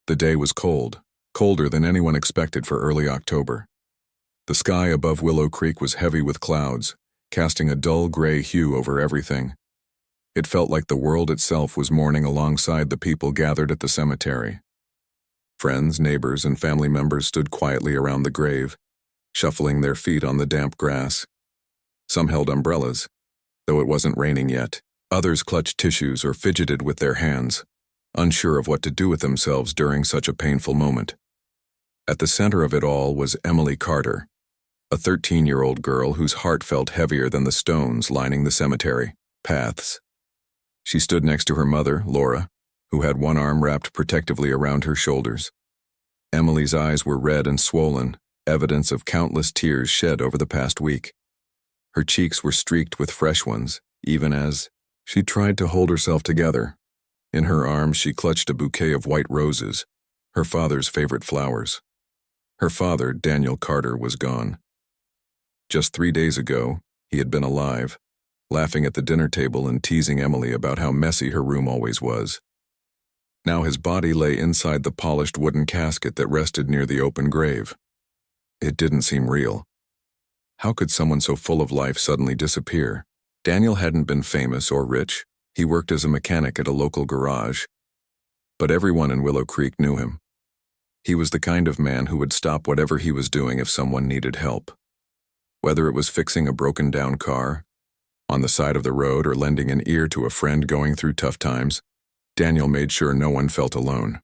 The day was cold, colder than anyone expected for early October. The sky above Willow Creek was heavy with clouds, casting a dull gray hue over everything. It felt like the world itself was mourning alongside the people gathered at the cemetery. Friends, neighbors, and family members stood quietly around the grave, shuffling their feet on the damp grass. Some held umbrellas, though it wasn't raining yet. Others clutched tissues or fidgeted with their hands, unsure of what to do with themselves during such a painful moment. At the center of it all was Emily Carter, a 13-year-old girl whose heart felt heavier than the stones lining the cemetery paths. She stood next to her mother, Laura, who had one arm wrapped protectively around her shoulders. Emily's eyes were red and swollen, evidence of countless tears shed over the past week. Her cheeks were streaked with fresh ones, even as she tried to hold herself together. In her arms she clutched a bouquet of white roses, her father's favorite flowers. Her father, Daniel Carter, was gone. Just 3 days ago, he had been alive, laughing at the dinner table and teasing Emily about how messy her room always was. Now his body lay inside the polished wooden casket that rested near the open grave. It didn't seem real. How could someone so full of life suddenly disappear? Daniel hadn't been famous or rich. He worked as a mechanic at a local garage. But everyone in Willow Creek knew him. He was the kind of man who would stop whatever he was doing if someone needed help. Whether it was fixing a broken-down car, on the side of the road, or lending an ear to a friend going through tough times, Daniel made sure no one felt alone.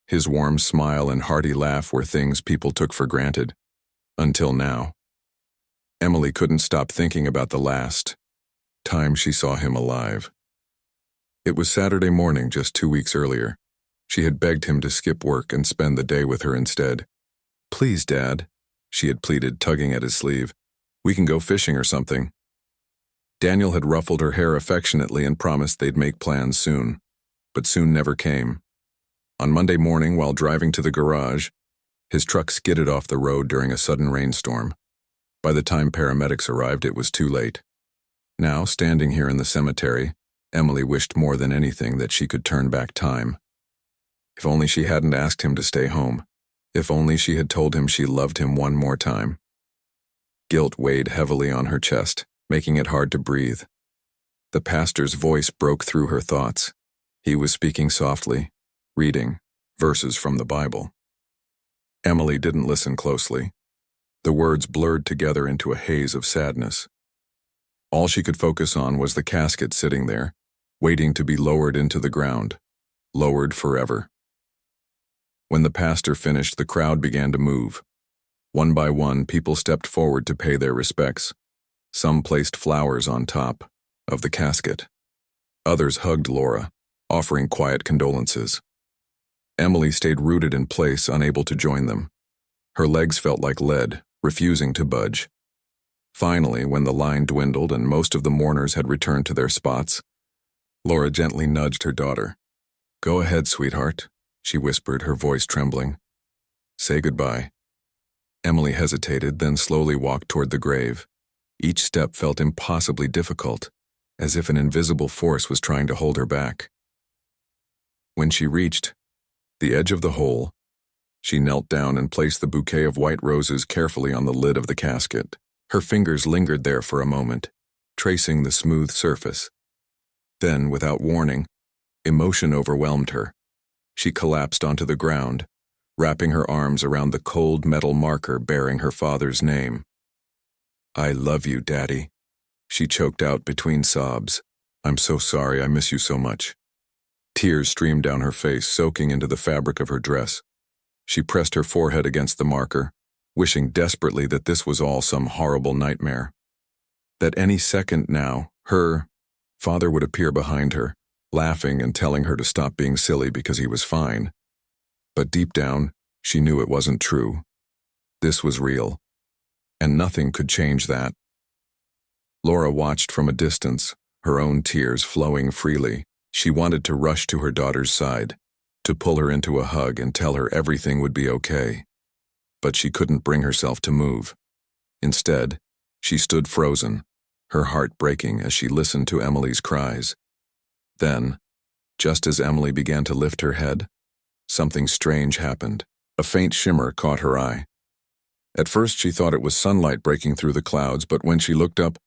His warm smile and hearty laugh were things people took for granted. Until now. Emily couldn't stop thinking about the last time she saw him alive. It was Saturday morning just 2 weeks earlier. She had begged him to skip work and spend the day with her instead. "Please, Dad," she had pleaded, tugging at his sleeve. "We can go fishing or something." Daniel had ruffled her hair affectionately and promised they'd make plans soon. But soon never came. On Monday morning, while driving to the garage, his truck skidded off the road during a sudden rainstorm. By the time paramedics arrived, it was too late. Now, standing here in the cemetery, Emily wished more than anything that she could turn back time. If only she hadn't asked him to stay home. If only she had told him she loved him one more time. Guilt weighed heavily on her chest, making it hard to breathe. The pastor's voice broke through her thoughts. He was speaking softly, reading verses from the Bible. Emily didn't listen closely. The words blurred together into a haze of sadness. All she could focus on was the casket sitting there, waiting to be lowered into the ground, lowered forever. When the pastor finished, the crowd began to move. One by one, people stepped forward to pay their respects. Some placed flowers on top of the casket. Others hugged Laura, offering quiet condolences. Emily stayed rooted in place, unable to join them. Her legs felt like lead, refusing to budge. Finally, when the line dwindled and most of the mourners had returned to their spots, Laura gently nudged her daughter. "Go ahead, sweetheart," she whispered, her voice trembling. "Say goodbye." Emily hesitated, then slowly walked toward the grave. Each step felt impossibly difficult, as if an invisible force was trying to hold her back. When she reached the edge of the hole, she knelt down and placed the bouquet of white roses carefully on the lid of the casket. Her fingers lingered there for a moment, tracing the smooth surface. Then, without warning, emotion overwhelmed her. She collapsed onto the ground, wrapping her arms around the cold metal marker bearing her father's name. "I love you, Daddy," she choked out between sobs. "I'm so sorry, I miss you so much." Tears streamed down her face, soaking into the fabric of her dress. She pressed her forehead against the marker, wishing desperately that this was all some horrible nightmare. That any second now, her father would appear behind her, laughing and telling her to stop being silly because he was fine. But deep down, she knew it wasn't true. This was real, and nothing could change that. Laura watched from a distance, her own tears flowing freely. She wanted to rush to her daughter's side, to pull her into a hug and tell her everything would be okay. But she couldn't bring herself to move. Instead, she stood frozen, her heart breaking as she listened to Emily's cries. Then, just as Emily began to lift her head, something strange happened. A faint shimmer caught her eye. At first she thought it was sunlight breaking through the clouds, but when she looked up,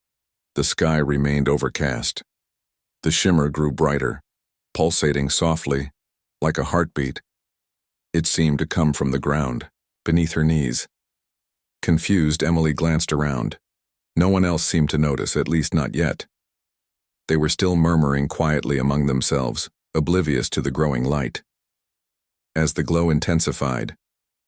the sky remained overcast. The shimmer grew brighter, pulsating softly, like a heartbeat. It seemed to come from the ground, beneath her knees. Confused, Emily glanced around. No one else seemed to notice, at least not yet. They were still murmuring quietly among themselves, oblivious to the growing light. As the glow intensified,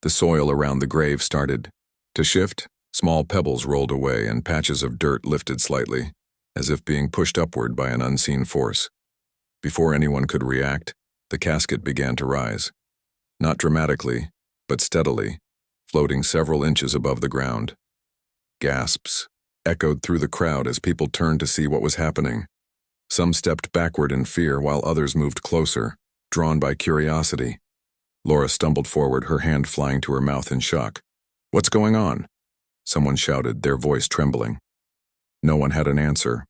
the soil around the grave started to shift. Small pebbles rolled away and patches of dirt lifted slightly, as if being pushed upward by an unseen force. Before anyone could react, the casket began to rise. Not dramatically, but steadily, floating several inches above the ground. Gasps echoed through the crowd as people turned to see what was happening. Some stepped backward in fear while others moved closer, drawn by curiosity. Laura stumbled forward, her hand flying to her mouth in shock. "What's going on?" Someone shouted, their voice trembling. No one had an answer.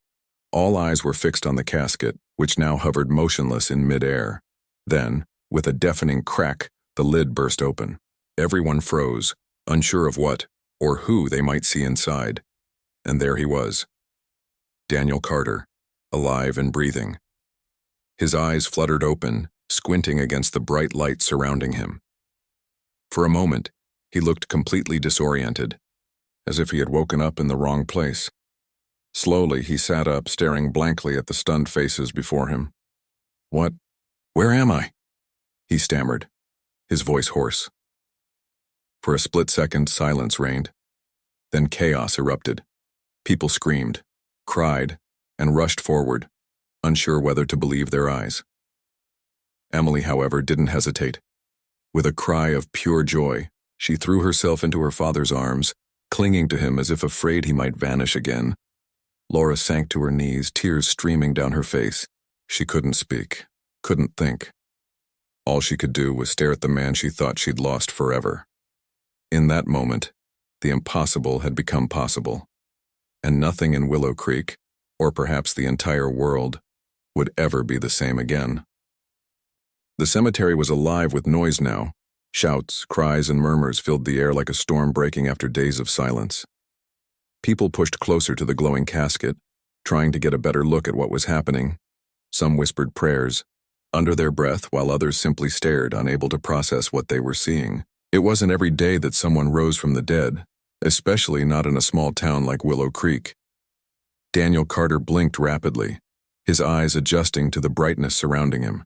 All eyes were fixed on the casket, which now hovered motionless in mid-air. Then, with a deafening crack, the lid burst open. Everyone froze, unsure of what or who they might see inside. And there he was. Daniel Carter, alive and breathing. His eyes fluttered open, squinting against the bright light surrounding him. For a moment, he looked completely disoriented, as if he had woken up in the wrong place. Slowly, he sat up, staring blankly at the stunned faces before him. Where am I?" he stammered, his voice hoarse. For a split second, silence reigned. Then chaos erupted. People screamed, cried, and rushed forward, unsure whether to believe their eyes. Emily, however, didn't hesitate. With a cry of pure joy, she threw herself into her father's arms, clinging to him as if afraid he might vanish again. Laura sank to her knees, tears streaming down her face. She couldn't speak, couldn't think. All she could do was stare at the man she thought she'd lost forever. In that moment, the impossible had become possible, and nothing in Willow Creek, or perhaps the entire world, would ever be the same again. The cemetery was alive with noise now. Shouts, cries, and murmurs filled the air like a storm breaking after days of silence. People pushed closer to the glowing casket, trying to get a better look at what was happening. Some whispered prayers, under their breath, while others simply stared, unable to process what they were seeing. It wasn't every day that someone rose from the dead, especially not in a small town like Willow Creek. Daniel Carter blinked rapidly, his eyes adjusting to the brightness surrounding him.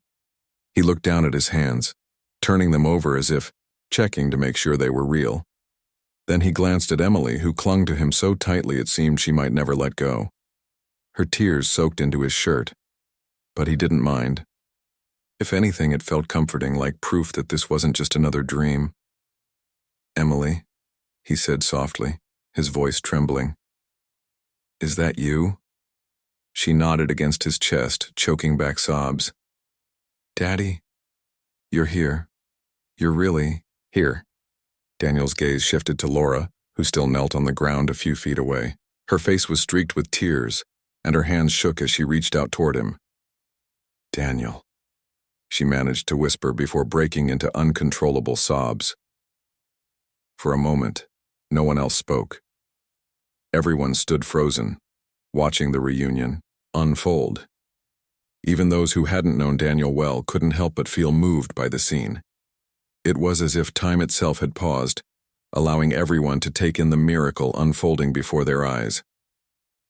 He looked down at his hands, turning them over as if checking to make sure they were real. Then he glanced at Emily, who clung to him so tightly it seemed she might never let go. Her tears soaked into his shirt, but he didn't mind. If anything, it felt comforting, like proof that this wasn't just another dream. "Emily," he said softly, his voice trembling. "Is that you?" She nodded against his chest, choking back sobs. "Daddy, you're here. You're really here." Daniel's gaze shifted to Laura, who still knelt on the ground a few feet away. Her face was streaked with tears, and her hands shook as she reached out toward him. "Daniel," she managed to whisper before breaking into uncontrollable sobs. For a moment, no one else spoke. Everyone stood frozen, watching the reunion unfold. Even those who hadn't known Daniel well couldn't help but feel moved by the scene. It was as if time itself had paused, allowing everyone to take in the miracle unfolding before their eyes.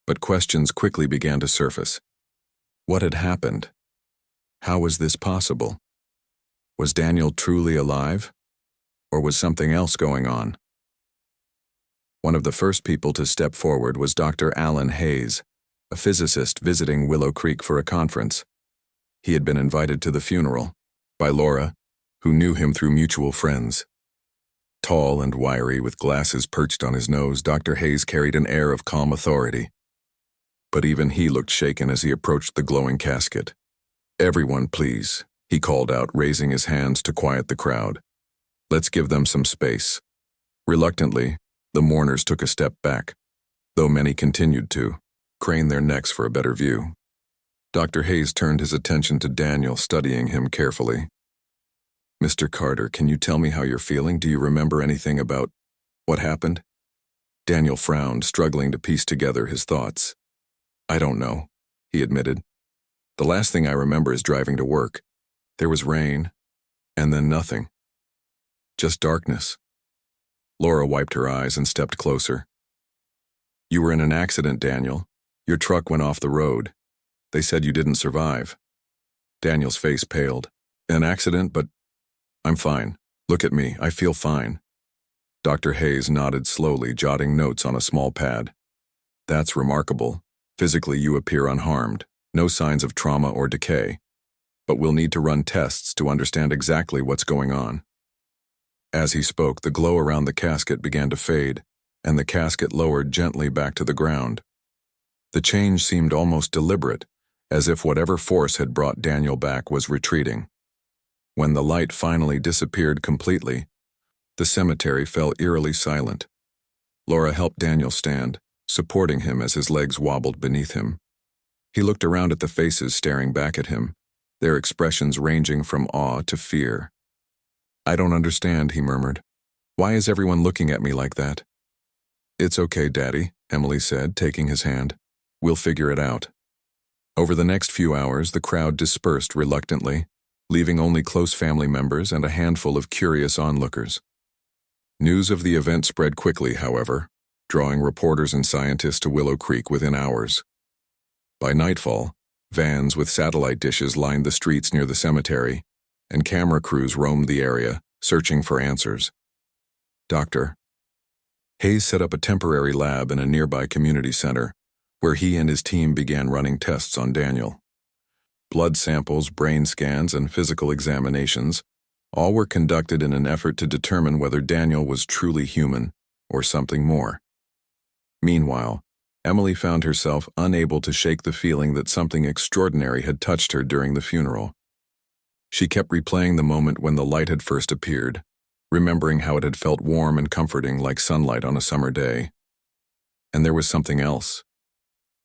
But questions quickly began to surface. What had happened? How was this possible? Was Daniel truly alive? Or was something else going on? One of the first people to step forward was Dr. Alan Hayes, a physicist visiting Willow Creek for a conference. He had been invited to the funeral by Laura, who knew him through mutual friends. Tall and wiry, with glasses perched on his nose, Dr. Hayes carried an air of calm authority. But even he looked shaken as he approached the glowing casket. "Everyone, please," he called out, raising his hands to quiet the crowd. "Let's give them some space." Reluctantly, the mourners took a step back, though many continued to crane their necks for a better view. Dr. Hayes turned his attention to Daniel, studying him carefully. Mr. Carter, can you tell me how you're feeling? Do you remember anything about what happened? Daniel frowned, struggling to piece together his thoughts. I don't know, he admitted. The last thing I remember is driving to work. There was rain, and then nothing. Just darkness. Laura wiped her eyes and stepped closer. You were in an accident, Daniel. Your truck went off the road. They said you didn't survive. Daniel's face paled. An accident, but I'm fine. Look at me, I feel fine. Dr. Hayes nodded slowly, jotting notes on a small pad. That's remarkable. Physically, you appear unharmed. No signs of trauma or decay. But we'll need to run tests to understand exactly what's going on. As he spoke, the glow around the casket began to fade, and the casket lowered gently back to the ground. The change seemed almost deliberate, as if whatever force had brought Daniel back was retreating. When the light finally disappeared completely, the cemetery fell eerily silent. Laura helped Daniel stand, supporting him as his legs wobbled beneath him. He looked around at the faces staring back at him, their expressions ranging from awe to fear. I don't understand, he murmured. Why is everyone looking at me like that? It's okay, Daddy, Emily said, taking his hand. We'll figure it out. Over the next few hours, the crowd dispersed reluctantly, leaving only close family members and a handful of curious onlookers. News of the event spread quickly, however, drawing reporters and scientists to Willow Creek within hours. By nightfall, vans with satellite dishes lined the streets near the cemetery, and camera crews roamed the area, searching for answers. Dr. Hayes set up a temporary lab in a nearby community center, where he and his team began running tests on Daniel. Blood samples, brain scans, and physical examinations all were conducted in an effort to determine whether Daniel was truly human or something more. Meanwhile, Emily found herself unable to shake the feeling that something extraordinary had touched her during the funeral. She kept replaying the moment when the light had first appeared, remembering how it had felt warm and comforting like sunlight on a summer day. And there was something else.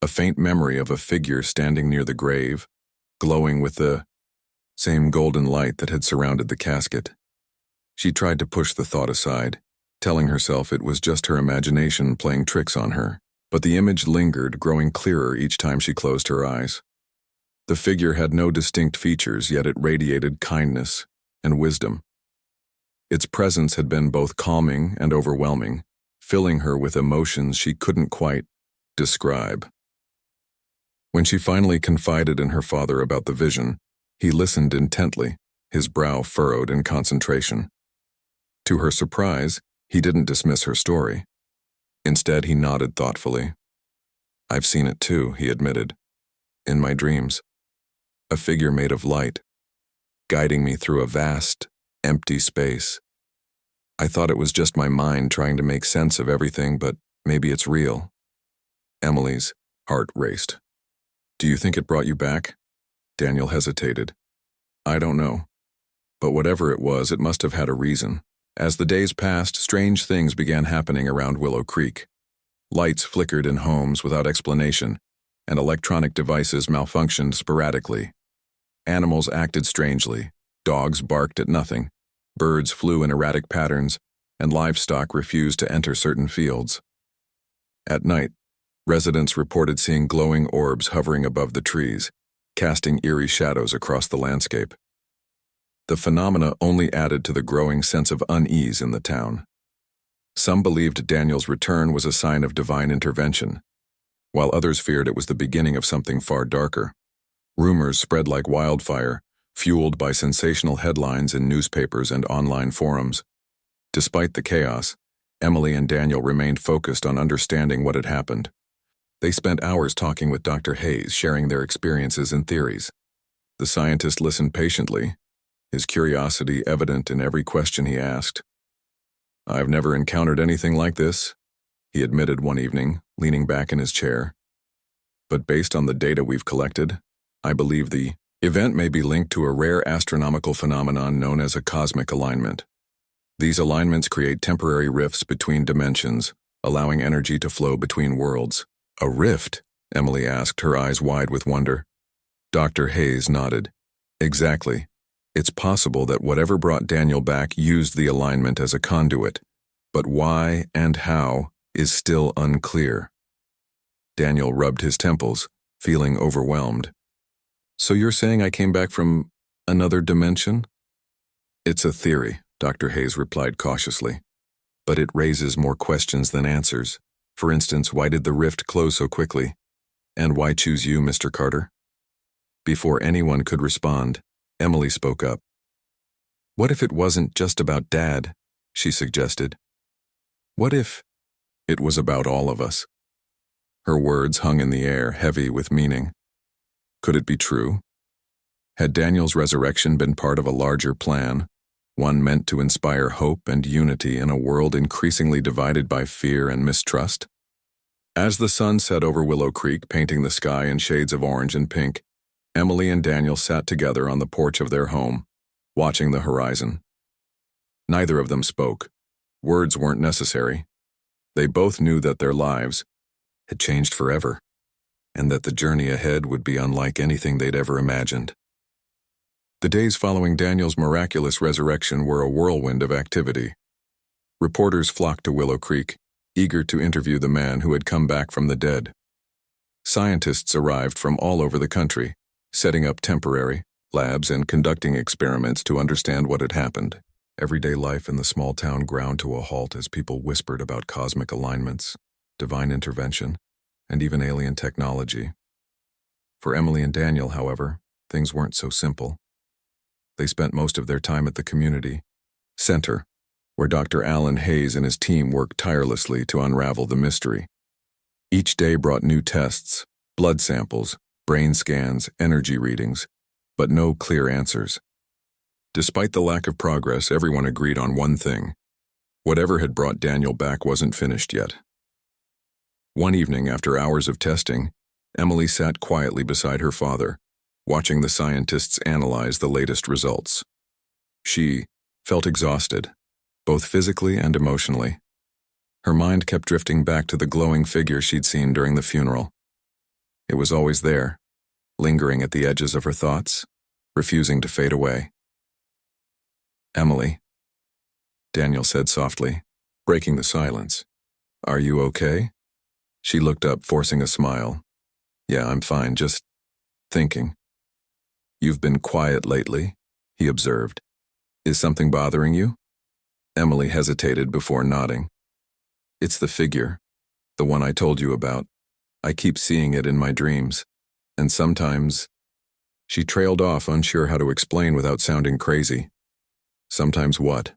A faint memory of a figure standing near the grave, glowing with the same golden light that had surrounded the casket. She tried to push the thought aside, telling herself it was just her imagination playing tricks on her, but the image lingered, growing clearer each time she closed her eyes. The figure had no distinct features, yet it radiated kindness and wisdom. Its presence had been both calming and overwhelming, filling her with emotions she couldn't quite describe. When she finally confided in her father about the vision, he listened intently, his brow furrowed in concentration. To her surprise, he didn't dismiss her story. Instead, he nodded thoughtfully. I've seen it too, he admitted. In my dreams. A figure made of light, guiding me through a vast, empty space. I thought it was just my mind trying to make sense of everything, but maybe it's real. Emily's heart raced. Do you think it brought you back? Daniel hesitated. I don't know. But whatever it was, it must have had a reason. As the days passed, strange things began happening around Willow Creek. Lights flickered in homes without explanation, and electronic devices malfunctioned sporadically. Animals acted strangely. Dogs barked at nothing. Birds flew in erratic patterns, and livestock refused to enter certain fields. At night, residents reported seeing glowing orbs hovering above the trees, casting eerie shadows across the landscape. The phenomena only added to the growing sense of unease in the town. Some believed Daniel's return was a sign of divine intervention, while others feared it was the beginning of something far darker. Rumors spread like wildfire, fueled by sensational headlines in newspapers and online forums. Despite the chaos, Emily and Daniel remained focused on understanding what had happened. They spent hours talking with Dr. Hayes, sharing their experiences and theories. The scientist listened patiently, his curiosity evident in every question he asked. I've never encountered anything like this, he admitted one evening, leaning back in his chair. But based on the data we've collected, I believe the event may be linked to a rare astronomical phenomenon known as a cosmic alignment. These alignments create temporary rifts between dimensions, allowing energy to flow between worlds. A rift? Emily asked, her eyes wide with wonder. Dr. Hayes nodded. Exactly. It's possible that whatever brought Daniel back used the alignment as a conduit, but why and how is still unclear. Daniel rubbed his temples, feeling overwhelmed. So you're saying I came back from another dimension? It's a theory, Dr. Hayes replied cautiously. But it raises more questions than answers. For instance, why did the rift close so quickly? And why choose you, Mr. Carter? Before anyone could respond, Emily spoke up. What if it wasn't just about Dad? She suggested. What if it was about all of us? Her words hung in the air, heavy with meaning. Could it be true? Had Daniel's resurrection been part of a larger plan, one meant to inspire hope and unity in a world increasingly divided by fear and mistrust? As the sun set over Willow Creek, painting the sky in shades of orange and pink, Emily and Daniel sat together on the porch of their home, watching the horizon. Neither of them spoke. Words weren't necessary. They both knew that their lives had changed forever, and that the journey ahead would be unlike anything they'd ever imagined. The days following Daniel's miraculous resurrection were a whirlwind of activity. Reporters flocked to Willow Creek, eager to interview the man who had come back from the dead. Scientists arrived from all over the country, setting up temporary labs and conducting experiments to understand what had happened. Everyday life in the small town ground to a halt as people whispered about cosmic alignments, divine intervention, and even alien technology. For Emily and Daniel, however, things weren't so simple. They spent most of their time at the community center, where Dr. Alan Hayes and his team worked tirelessly to unravel the mystery. Each day brought new tests, blood samples, brain scans, energy readings, but no clear answers. Despite the lack of progress, everyone agreed on one thing. Whatever had brought Daniel back wasn't finished yet. One evening, after hours of testing, Emily sat quietly beside her father, watching the scientists analyze the latest results. She felt exhausted, both physically and emotionally. Her mind kept drifting back to the glowing figure she'd seen during the funeral. It was always there, lingering at the edges of her thoughts, refusing to fade away. Emily, Daniel said softly, breaking the silence. Are you okay? She looked up, forcing a smile. Yeah, I'm fine, just thinking. You've been quiet lately, he observed. Is something bothering you? Emily hesitated before nodding. It's the figure, the one I told you about. I keep seeing it in my dreams, and sometimes... She trailed off, unsure how to explain without sounding crazy. Sometimes what?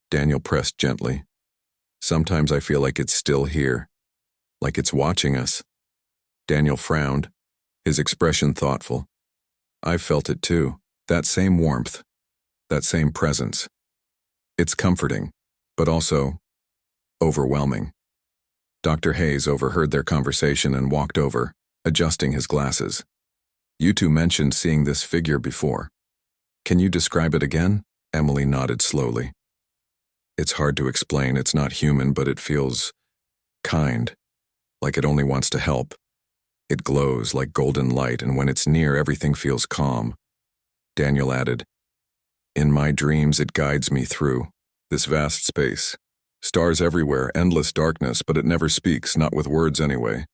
Daniel pressed gently. Sometimes I feel like it's still here, like it's watching us. Daniel frowned, his expression thoughtful. I've felt it too, that same warmth, that same presence. It's comforting, but also overwhelming. Dr. Hayes overheard their conversation and walked over, adjusting his glasses. You two mentioned seeing this figure before. Can you describe it again? Emily nodded slowly. It's hard to explain, it's not human, but it feels kind, like it only wants to help. It glows like golden light, and when it's near, everything feels calm. Daniel added, In my dreams, it guides me through this vast space. Stars everywhere, endless darkness, but it never speaks, not with words anyway.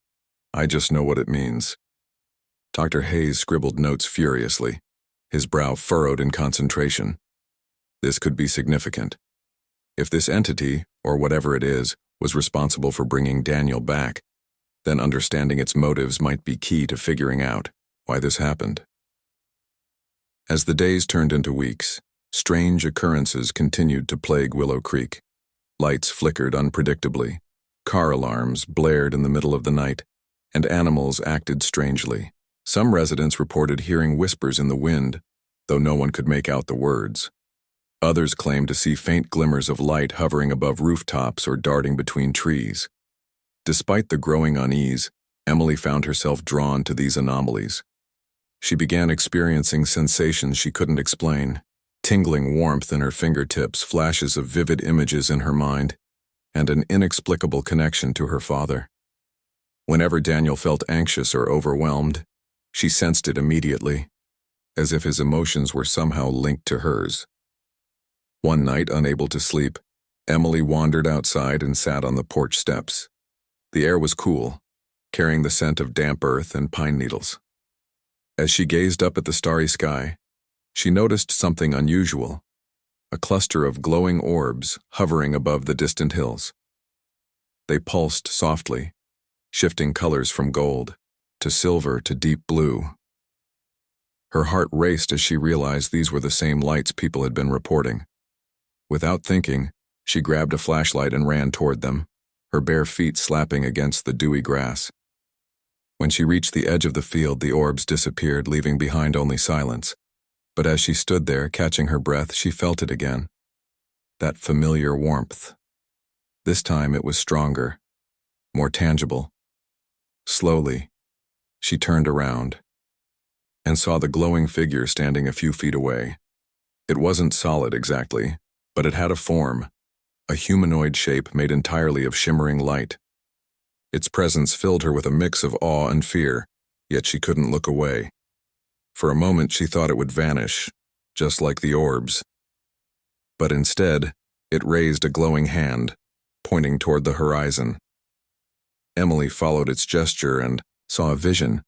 I just know what it means. Dr. Hayes scribbled notes furiously, his brow furrowed in concentration. This could be significant. If this entity, or whatever it is, was responsible for bringing Daniel back, then understanding its motives might be key to figuring out why this happened. As the days turned into weeks, strange occurrences continued to plague Willow Creek. Lights flickered unpredictably, car alarms blared in the middle of the night, and animals acted strangely. Some residents reported hearing whispers in the wind, though no one could make out the words. Others claimed to see faint glimmers of light hovering above rooftops or darting between trees. Despite the growing unease, Emily found herself drawn to these anomalies. She began experiencing sensations she couldn't explain, tingling warmth in her fingertips, flashes of vivid images in her mind, and an inexplicable connection to her father. Whenever Daniel felt anxious or overwhelmed, she sensed it immediately. as if his emotions were somehow linked to hers. One night, unable to sleep, Emily wandered outside and sat on the porch steps. The air was cool, carrying the scent of damp earth and pine needles. As she gazed up at the starry sky, she noticed something unusual, a cluster of glowing orbs hovering above the distant hills. They pulsed softly, shifting colors from gold to silver to deep blue. Her heart raced as she realized these were the same lights people had been reporting. Without thinking, she grabbed a flashlight and ran toward them, her bare feet slapping against the dewy grass. When she reached the edge of the field, the orbs disappeared, leaving behind only silence. But as she stood there, catching her breath, she felt it again. That familiar warmth. This time it was stronger, more tangible. Slowly, she turned around and saw the glowing figure standing a few feet away. It wasn't solid exactly, but it had a form, a humanoid shape made entirely of shimmering light. Its presence filled her with a mix of awe and fear, yet she couldn't look away. For a moment she thought it would vanish, just like the orbs. But instead, it raised a glowing hand, pointing toward the horizon. Emily followed its gesture and saw a vision,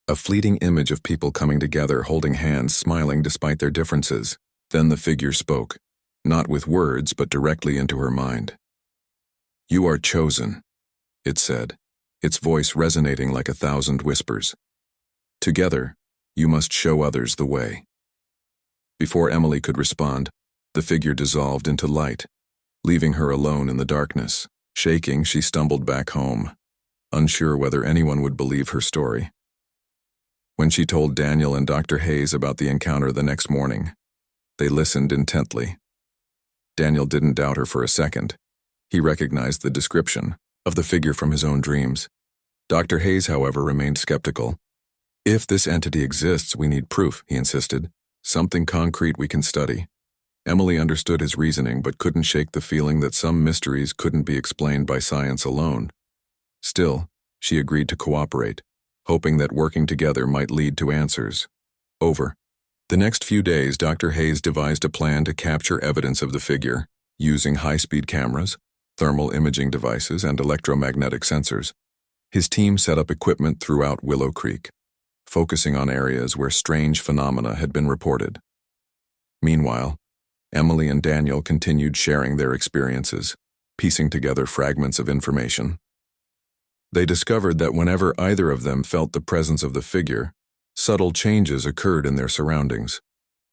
a fleeting image of people coming together, holding hands, smiling despite their differences. Then the figure spoke, not with words but directly into her mind. "You are chosen," it said, its voice resonating like 1,000 whispers. "Together, you must show others the way." Before Emily could respond, the figure dissolved into light, leaving her alone in the darkness. Shaking, she stumbled back home, unsure whether anyone would believe her story. When she told Daniel and Dr. Hayes about the encounter the next morning, they listened intently. Daniel didn't doubt her for a second. He recognized the description of the figure from his own dreams. Dr. Hayes, however, remained skeptical. "If this entity exists, we need proof," he insisted. "Something concrete we can study." Emily understood his reasoning but couldn't shake the feeling that some mysteries couldn't be explained by science alone. Still, she agreed to cooperate, hoping that working together might lead to answers. Over the next few days, Dr. Hayes devised a plan to capture evidence of the figure, using high-speed cameras, thermal imaging devices, and electromagnetic sensors. His team set up equipment throughout Willow Creek, focusing on areas where strange phenomena had been reported. Meanwhile, Emily and Daniel continued sharing their experiences, piecing together fragments of information. They discovered that whenever either of them felt the presence of the figure, subtle changes occurred in their surroundings.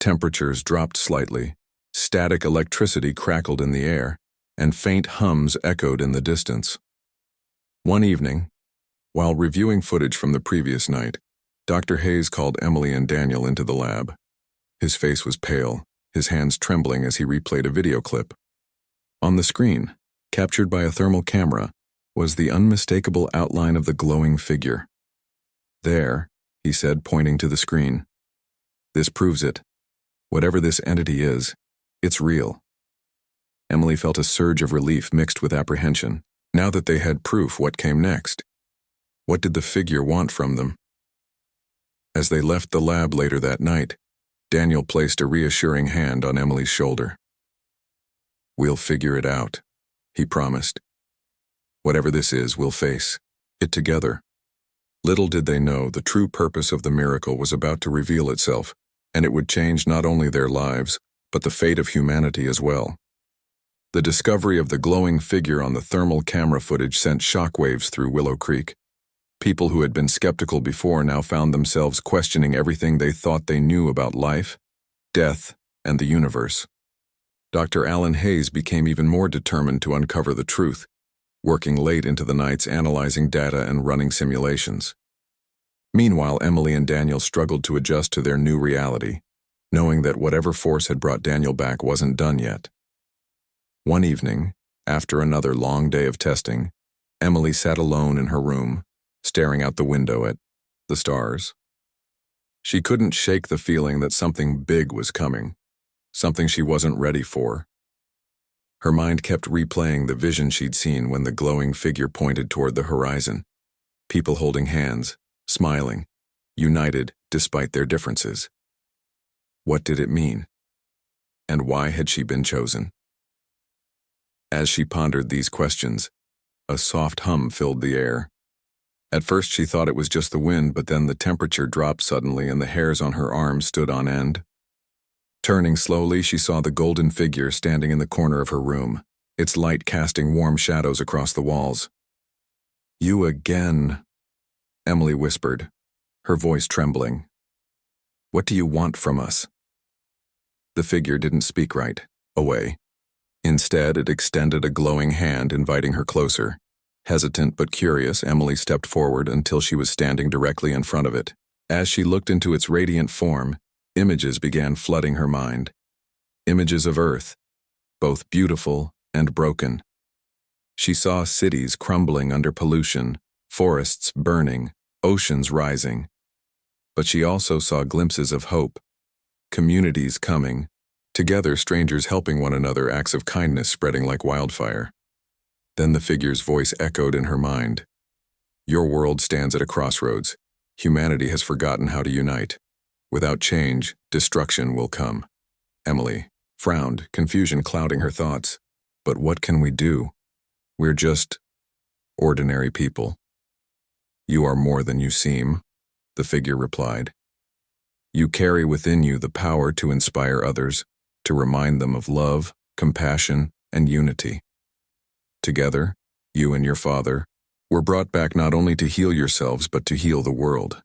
Temperatures dropped slightly, static electricity crackled in the air, and faint hums echoed in the distance. One evening, while reviewing footage from the previous night, Dr. Hayes called Emily and Daniel into the lab. His face was pale, his hands trembling as he replayed a video clip. On the screen, captured by a thermal camera, was the unmistakable outline of the glowing figure. "There," he said, pointing to the screen. "This proves it. Whatever this entity is, it's real." Emily felt a surge of relief mixed with apprehension. Now that they had proof, what came next? What did the figure want from them? As they left the lab later that night, Daniel placed a reassuring hand on Emily's shoulder. "We'll figure it out," he promised. "Whatever this is, we'll face it together." Little did they know the true purpose of the miracle was about to reveal itself, and it would change not only their lives, but the fate of humanity as well. The discovery of the glowing figure on the thermal camera footage sent shockwaves through Willow Creek. People who had been skeptical before now found themselves questioning everything they thought they knew about life, death, and the universe. Dr. Alan Hayes became even more determined to uncover the truth, working late into the nights analyzing data and running simulations. Meanwhile, Emily and Daniel struggled to adjust to their new reality, knowing that whatever force had brought Daniel back wasn't done yet. One evening, after another long day of testing, Emily sat alone in her room, staring out the window at the stars. She couldn't shake the feeling that something big was coming, something she wasn't ready for. Her mind kept replaying the vision she'd seen when the glowing figure pointed toward the horizon. People holding hands, smiling, united despite their differences. What did it mean? And why had she been chosen? As she pondered these questions, a soft hum filled the air. At first she thought it was just the wind, but then the temperature dropped suddenly and the hairs on her arms stood on end. Turning slowly, she saw the golden figure standing in the corner of her room, its light casting warm shadows across the walls. "You again," Emily whispered, her voice trembling. "What do you want from us?" The figure didn't speak right away. Instead, it extended a glowing hand, inviting her closer. Hesitant but curious, Emily stepped forward until she was standing directly in front of it. As she looked into its radiant form, images began flooding her mind. Images of Earth, both beautiful and broken. She saw cities crumbling under pollution, forests burning, oceans rising. But she also saw glimpses of hope, communities coming, together strangers helping one another, acts of kindness spreading like wildfire. Then the figure's voice echoed in her mind. "Your world stands at a crossroads. Humanity has forgotten how to unite. Without change, destruction will come." Emily frowned, confusion clouding her thoughts. "But what can we do? We're just ordinary people." "You are more than you seem," the figure replied. "You carry within you the power to inspire others, to remind them of love, compassion, and unity. Together, you and your father were brought back not only to heal yourselves but to heal the world."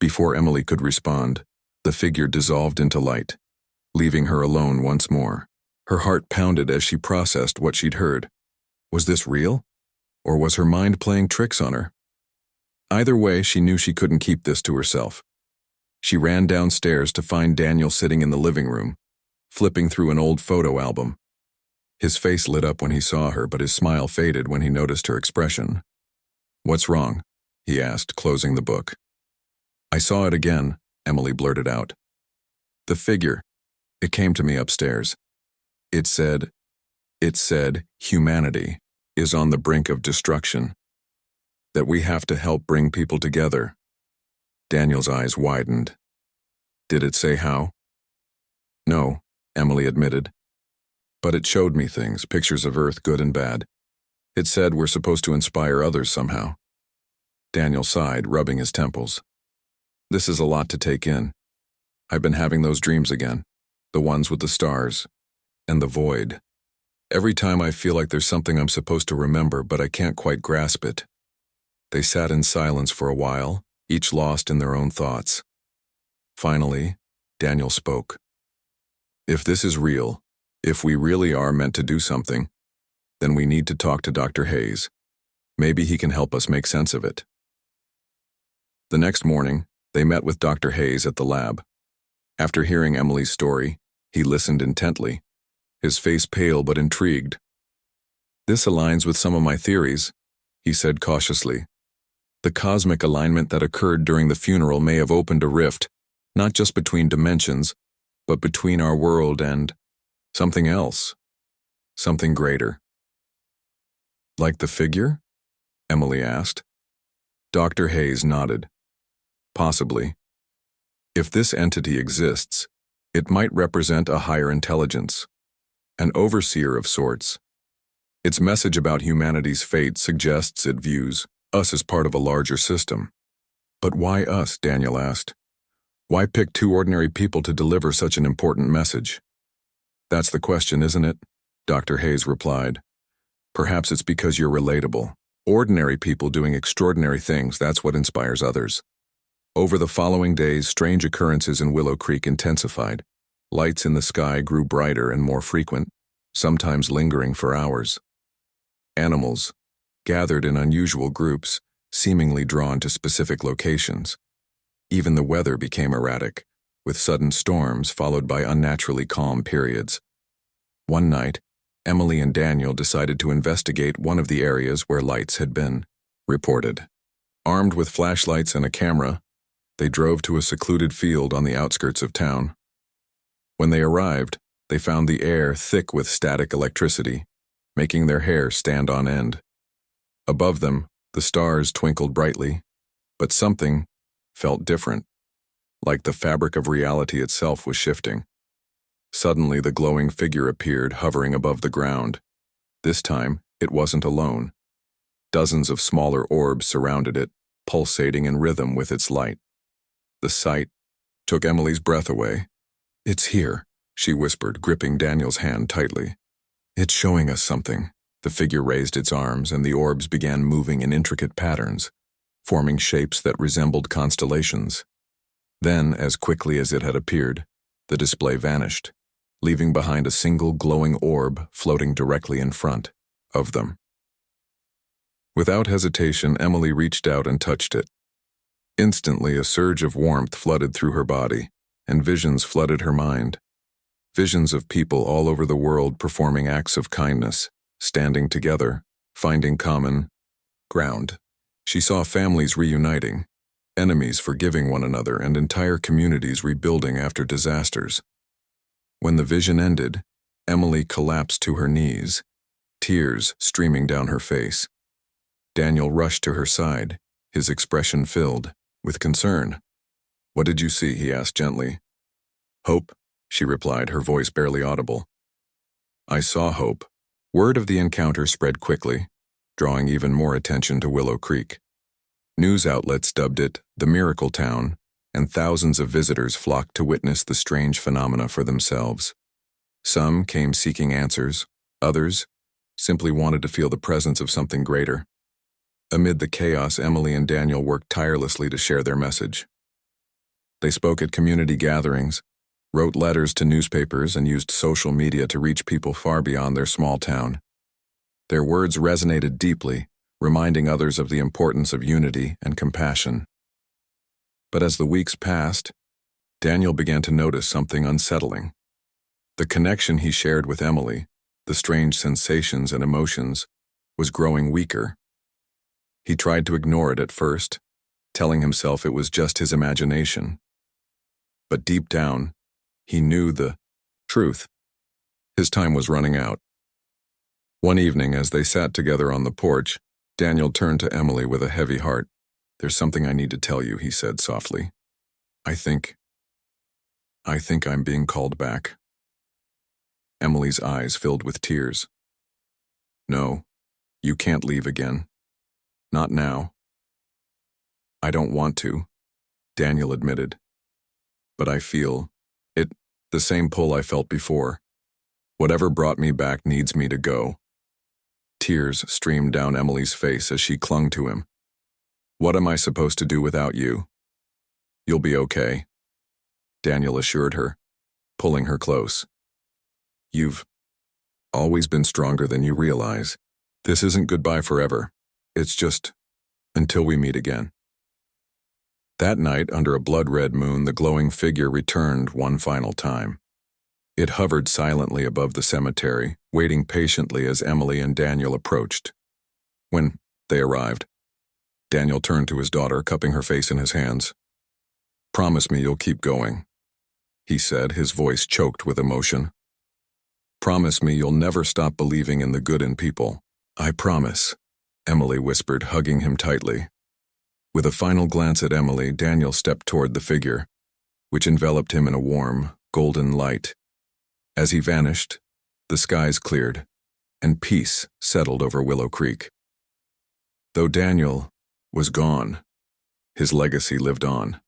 Before Emily could respond, the figure dissolved into light, leaving her alone once more. Her heart pounded as she processed what she'd heard. Was this real? Or was her mind playing tricks on her? Either way, she knew she couldn't keep this to herself. She ran downstairs to find Daniel sitting in the living room, flipping through an old photo album. His face lit up when he saw her, but his smile faded when he noticed her expression. "What's wrong?" he asked, closing the book. "I saw it again," Emily blurted out. "The figure. It came to me upstairs. It said, humanity is on the brink of destruction. That we have to help bring people together." Daniel's eyes widened. "Did it say how?" "No," Emily admitted. "But it showed me things, pictures of Earth, good and bad. It said we're supposed to inspire others somehow." Daniel sighed, rubbing his temples. "This is a lot to take in. I've been having those dreams again, the ones with the stars, and the void. Every time I feel like there's something I'm supposed to remember, but I can't quite grasp it." They sat in silence for a while, each lost in their own thoughts. Finally, Daniel spoke. "If this is real, if we really are meant to do something, then we need to talk to Dr. Hayes. Maybe he can help us make sense of it." The next morning, they met with Dr. Hayes at the lab. After hearing Emily's story, he listened intently, his face pale but intrigued. "This aligns with some of my theories," he said cautiously. "The cosmic alignment that occurred during the funeral may have opened a rift, not just between dimensions, but between our world and something else, something greater." "Like the figure?" Emily asked. Dr. Hayes nodded. "Possibly. If this entity exists, it might represent a higher intelligence, an overseer of sorts. Its message about humanity's fate suggests it views us as part of a larger system." "But why us?" Daniel asked. "Why pick two ordinary people to deliver such an important message?" "That's the question, isn't it?" Dr. Hayes replied. "Perhaps it's because you're relatable. Ordinary people doing extraordinary things, that's what inspires others." Over the following days, strange occurrences in Willow Creek intensified. Lights in the sky grew brighter and more frequent, sometimes lingering for hours. Animals gathered in unusual groups, seemingly drawn to specific locations. Even the weather became erratic, with sudden storms followed by unnaturally calm periods. One night, Emily and Daniel decided to investigate one of the areas where lights had been reported. Armed with flashlights and a camera, they drove to a secluded field on the outskirts of town. When they arrived, they found the air thick with static electricity, making their hair stand on end. Above them, the stars twinkled brightly, but something felt different, like the fabric of reality itself was shifting. Suddenly, the glowing figure appeared, hovering above the ground. This time, it wasn't alone. Dozens of smaller orbs surrounded it, pulsating in rhythm with its light. The sight took Emily's breath away. "It's here," she whispered, gripping Daniel's hand tightly. "It's showing us something." The figure raised its arms, and the orbs began moving in intricate patterns, forming shapes that resembled constellations. Then, as quickly as it had appeared, the display vanished, leaving behind a single glowing orb floating directly in front of them. Without hesitation, Emily reached out and touched it. Instantly, a surge of warmth flooded through her body, and visions flooded her mind. Visions of people all over the world performing acts of kindness, standing together, finding common ground. She saw families reuniting, enemies forgiving one another, and entire communities rebuilding after disasters. When the vision ended, Emily collapsed to her knees, tears streaming down her face. Daniel rushed to her side, his expression filled with concern. "What did you see?" he asked gently. "Hope," she replied, her voice barely audible. "I saw hope." Word of the encounter spread quickly, drawing even more attention to Willow Creek. News outlets dubbed it the Miracle Town, and thousands of visitors flocked to witness the strange phenomena for themselves. Some came seeking answers, others simply wanted to feel the presence of something greater. Amid the chaos, Emily and Daniel worked tirelessly to share their message. They spoke at community gatherings, wrote letters to newspapers, and used social media to reach people far beyond their small town. Their words resonated deeply, reminding others of the importance of unity and compassion. But as the weeks passed, Daniel began to notice something unsettling. The connection he shared with Emily, the strange sensations and emotions, was growing weaker. He tried to ignore it at first, telling himself it was just his imagination. But deep down, he knew the truth. His time was running out. One evening, as they sat together on the porch, Daniel turned to Emily with a heavy heart. "There's something I need to tell you," he said softly. I think I'm being called back." Emily's eyes filled with tears. "No, you can't leave again. Not now." "I don't want to," Daniel admitted. "But I feel it, the same pull I felt before. Whatever brought me back needs me to go." Tears streamed down Emily's face as she clung to him. "What am I supposed to do without you?" "You'll be okay," Daniel assured her, pulling her close. "You've always been stronger than you realize. This isn't goodbye forever. It's just until we meet again." That night, under a blood-red moon, the glowing figure returned one final time. It hovered silently above the cemetery, waiting patiently as Emily and Daniel approached. When they arrived, Daniel turned to his daughter, cupping her face in his hands. "Promise me you'll keep going," he said, his voice choked with emotion. "Promise me you'll never stop believing in the good in people." "I promise," Emily whispered, hugging him tightly. With a final glance at Emily, Daniel stepped toward the figure, which enveloped him in a warm, golden light. As he vanished, the skies cleared, and peace settled over Willow Creek. Though Daniel was gone, his legacy lived on.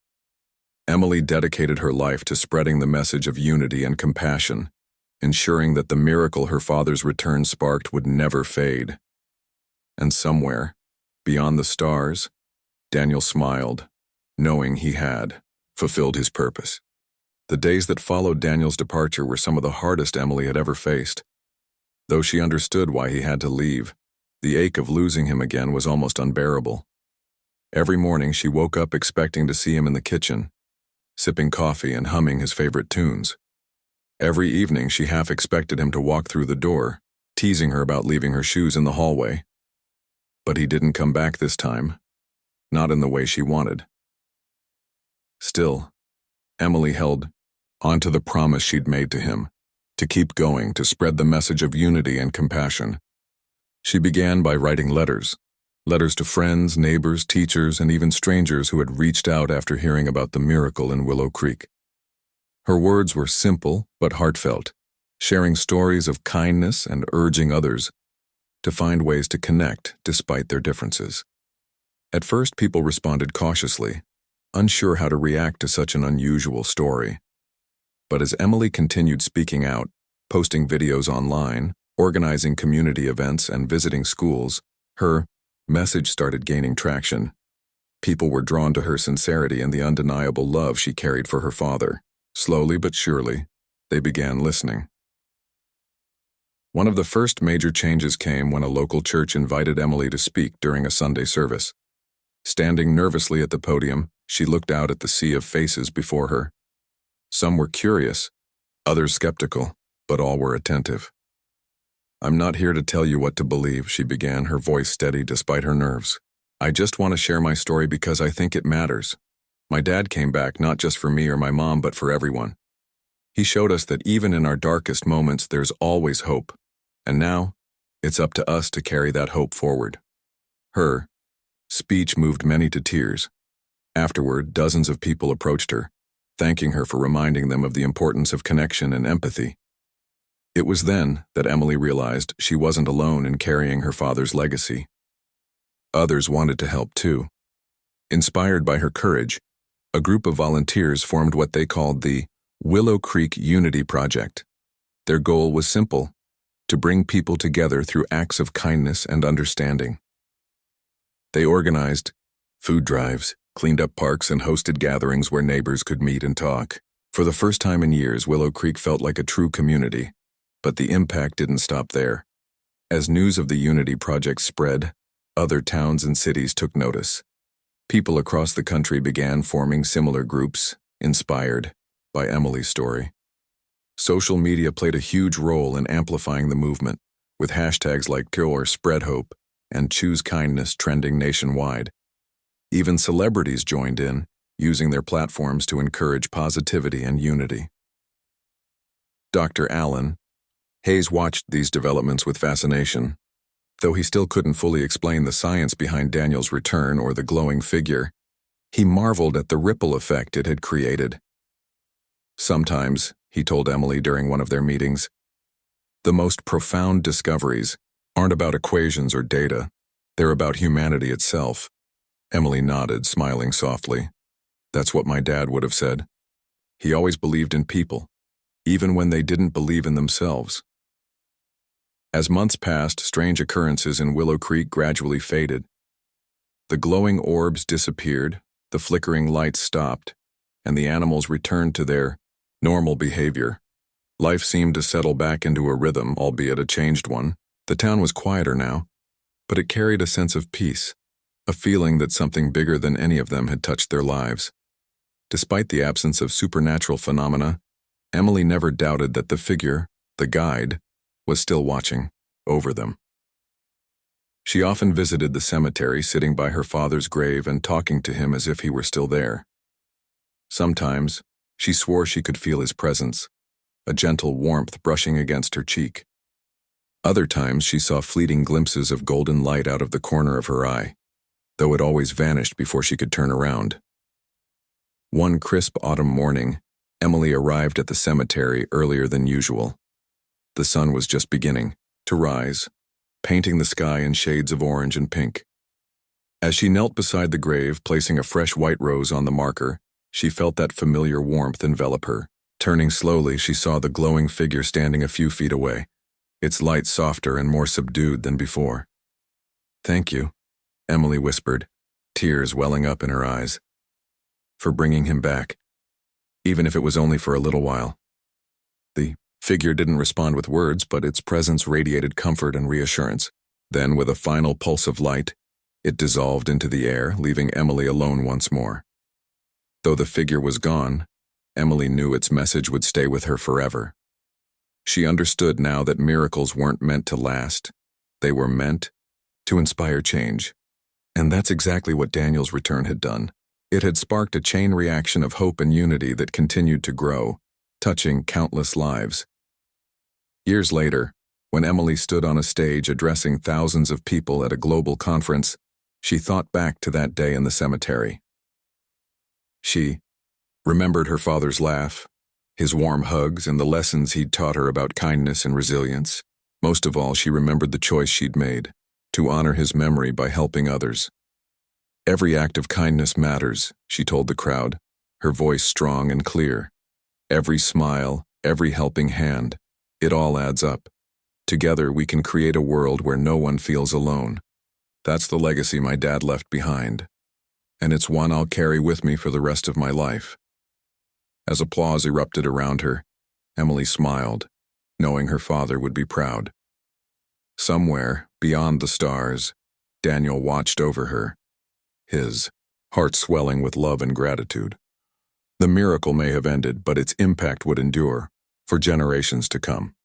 Emily dedicated her life to spreading the message of unity and compassion, ensuring that the miracle her father's return sparked would never fade. And somewhere, beyond the stars, Daniel smiled, knowing he had fulfilled his purpose. The days that followed Daniel's departure were some of the hardest Emily had ever faced. Though she understood why he had to leave, the ache of losing him again was almost unbearable. Every morning she woke up expecting to see him in the kitchen, sipping coffee and humming his favorite tunes. Every evening she half expected him to walk through the door, teasing her about leaving her shoes in the hallway. But he didn't come back this time, not in the way she wanted. Still, Emily held on to the promise she'd made to him, to keep going, to spread the message of unity and compassion. She began by writing letters, Letters to friends, neighbors, teachers, and even strangers who had reached out after hearing about the miracle in Willow Creek. Her words were simple but heartfelt, sharing stories of kindness and urging others to find ways to connect despite their differences. At first, people responded cautiously, unsure how to react to such an unusual story. But as Emily continued speaking out, posting videos online, organizing community events, and visiting schools, her message started gaining traction. People were drawn to her sincerity and the undeniable love she carried for her father. Slowly but surely, they began listening. One of the first major changes came when a local church invited Emily to speak during a Sunday service. Standing nervously at the podium, she looked out at the sea of faces before her. Some were curious, others skeptical, but all were attentive. "I'm not here to tell you what to believe," she began, her voice steady despite her nerves. "I just want to share my story because I think it matters. My dad came back not just for me or my mom, but for everyone. He showed us that even in our darkest moments, there's always hope. And now, it's up to us to carry that hope forward." Her speech moved many to tears. Afterward, dozens of people approached her, thanking her for reminding them of the importance of connection and empathy. It was then that Emily realized she wasn't alone in carrying her father's legacy. Others wanted to help too. Inspired by her courage, a group of volunteers formed what they called the Willow Creek Unity Project. Their goal was simple: to bring people together through acts of kindness and understanding. They organized food drives, cleaned up parks, and hosted gatherings where neighbors could meet and talk. For the first time in years, Willow Creek felt like a true community. But the impact didn't stop there. As news of the Unity Project spread, other towns and cities took notice. People across the country began forming similar groups, inspired by Emily's story. Social media played a huge role in amplifying the movement, with hashtags like Cure Spread Hope and Choose Kindness trending nationwide. Even celebrities joined in, using their platforms to encourage positivity and unity. Dr. Alan Hayes watched these developments with fascination. Though he still couldn't fully explain the science behind Daniel's return or the glowing figure, he marveled at the ripple effect it had created. "Sometimes," he told Emily during one of their meetings, "the most profound discoveries aren't about equations or data. They're about humanity itself." Emily nodded, smiling softly. "That's what my dad would have said. He always believed in people, even when they didn't believe in themselves." As months passed, strange occurrences in Willow Creek gradually faded. The glowing orbs disappeared, the flickering lights stopped, and the animals returned to their normal behavior. Life seemed to settle back into a rhythm, albeit a changed one. The town was quieter now, but it carried a sense of peace, a feeling that something bigger than any of them had touched their lives. Despite the absence of supernatural phenomena, Emily never doubted that the figure, the guide, was still watching over them. She often visited the cemetery, sitting by her father's grave and talking to him as if he were still there. Sometimes, she swore she could feel his presence, a gentle warmth brushing against her cheek. Other times, she saw fleeting glimpses of golden light out of the corner of her eye, though it always vanished before she could turn around. One crisp autumn morning, Emily arrived at the cemetery earlier than usual. The sun was just beginning to rise, painting the sky in shades of orange and pink. As she knelt beside the grave, placing a fresh white rose on the marker, she felt that familiar warmth envelop her. Turning slowly, she saw the glowing figure standing a few feet away, its light softer and more subdued than before. "Thank you," Emily whispered, tears welling up in her eyes, "for bringing him back, even if it was only for a little while." The figure didn't respond with words, but its presence radiated comfort and reassurance. Then, with a final pulse of light, it dissolved into the air, leaving Emily alone once more. Though the figure was gone, Emily knew its message would stay with her forever. She understood now that miracles weren't meant to last. They were meant to inspire change. And that's exactly what Daniel's return had done. It had sparked a chain reaction of hope and unity that continued to grow, touching countless lives. Years later, when Emily stood on a stage addressing thousands of people at a global conference, She thought back to that day in the cemetery. She remembered her father's laugh, his warm hugs, and the lessons he'd taught her about kindness and resilience. Most of all, she remembered the choice she'd made, to honor his memory by helping others. Every act of kindness matters, she told the crowd, her voice strong and clear. Every smile, every helping hand, it all adds up. Together we can create a world where no one feels alone. That's the legacy my dad left behind, and it's one I'll carry with me for the rest of my life. As applause erupted around her, Emily smiled, knowing her father would be proud. Somewhere, beyond the stars, Daniel watched over her, his heart swelling with love and gratitude. The miracle may have ended, but its impact would endure for generations to come.